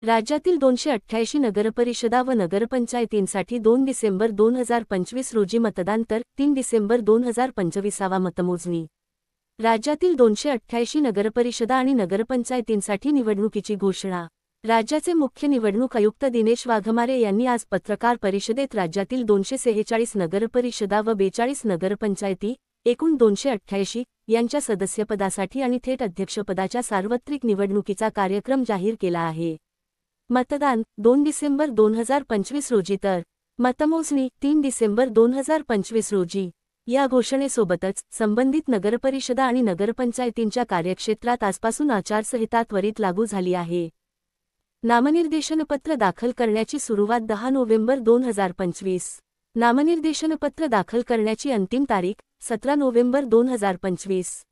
राज्यातील 288 नगरपरिषदा व नगरपंचायतींसाठी 2 डिसेंबर 2025 रोजी मतदान तर 3 डिसेंबर 2025 मतमोजणी. राज्यातील 288 नगरपरिषदा आणि नगरपंचायतींसाठी निवडणुकीची घोषणा. राज्याचे मुख्य निवडणूक आयुक्त दिनेश वाघमारे यांनी आज पत्रकार परिषदेत राज्यातील 246 नगरपरिषदा व 42 नगरपंचायती, एकूण 288 यांच्या सदस्यपदासाठी आणि थेट अध्यक्षपदाच्या सार्वत्रिक निवडणुकीचा कार्यक्रम जाहीर केला आहे. मतदान 2 डिसेंबर 2025 रोजी तर मतमोजणी 3 डिसेंबर 2025 रोजी. या घोषणेसोबतच संबंधित नगरपरिषदा आणि नगरपंचायतींच्या कार्यक्षेत्रात आजपासून आचारसंहिता त्वरित लागू झाली आहे. नामनिर्देशनपत्र दाखल करण्याची सुरुवात 10 नोव्हेंबर 2025. नामनिर्देशनपत्र दाखल करण्याची अंतिम तारीख 17 नोव्हेंबर 2025.